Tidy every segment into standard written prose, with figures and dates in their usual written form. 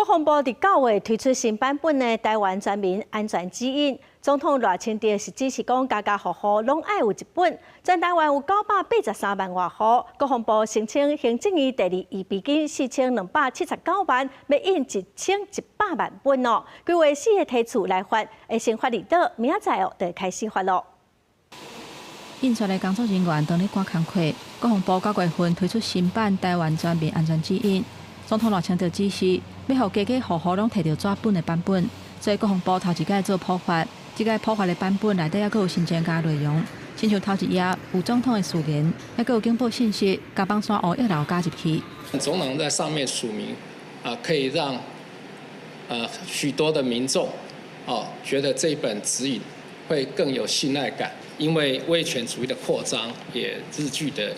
国防部伫9月推出新版本的台湾全民安全指引，总统赖清德是指示讲家户户拢爱有一本。全台湾有983万外户，国防部申请行政院第2预备金4279万，要印1100万本哦。规划4个梯次来发，会先发离岛，明仔载就开始发咯。印刷的工作人员当咧赶工课，国防部9月份推出新版台湾全民安全指引。总统赖清德指示，要互家户户拢摕到纸本的版本，所以国防部头一届做普发，这个普发的版本内底还佫有新增加内容，亲像头一页有总统的誓言，还佫有警报信息，甲绑山乌一楼加入去。总统在上面署名，可以让许多的民众觉得这一本指引会更有信赖感，因为威权主义的扩张也日俱的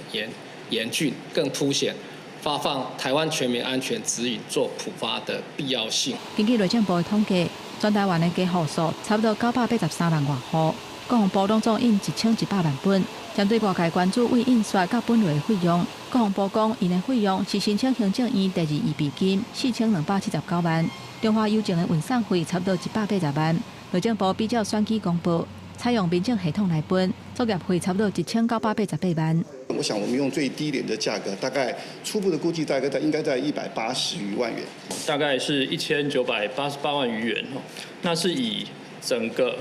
严峻，更凸显发放台湾全民安全指引做普发的必要性。根据内政部的统计，全台湾的家户数差不多983万外户，国防部拢总印1100万本。针对外界关注为印刷甲本类的费用，国防部讲，因的费用是申请行政院第2预备金4279万，中华邮政的运送费差不多180万。内政部比较选举公布，采用民政系统来分，作业费差不多1988万。我想我们用最低廉的价格，大概初步的估计大概应该在180余万元，大概是1988万余元哦。那是以整个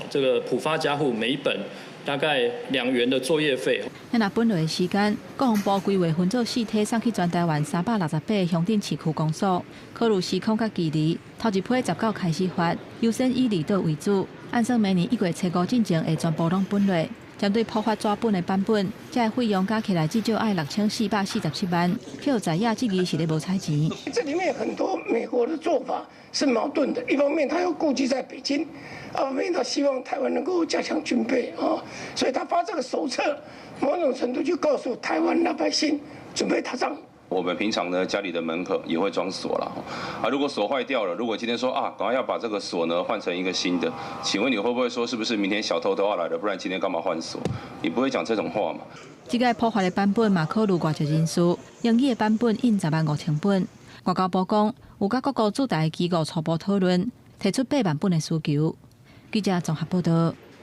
这个普发家户每一本大概2元的作业费。那本来的时间，国防部规划分做4梯送去全台湾368个乡镇市区公所，考虑时空甲距离，头一批19开始发，优先以离岛为主，按算明年1月初5进前会全部拢本类。针对普发纸本的版本，这个费用加起来至少要6447万，票在亚质疑是咧无采钱。这里面很多美国的做法是矛盾的，一方面他又顾忌在北京，二方面他希望台湾能够加强军备所以他发这个手册，某种程度就告诉台湾老百姓准备打仗。我们平常呢，家里的门口也会装锁了如果锁坏掉了，如果今天说赶快要把这个锁呢换成一个新的，请问你会不会说是不是明天小偷都要来了，不然今天干嘛换锁？你不会讲这种话嘛？这个普发的版本嘛，考虑外籍人士，英语的版本印105000本。外交部讲，有甲各国驻台机构初步讨论，提出8万本的需求。记者综合报道。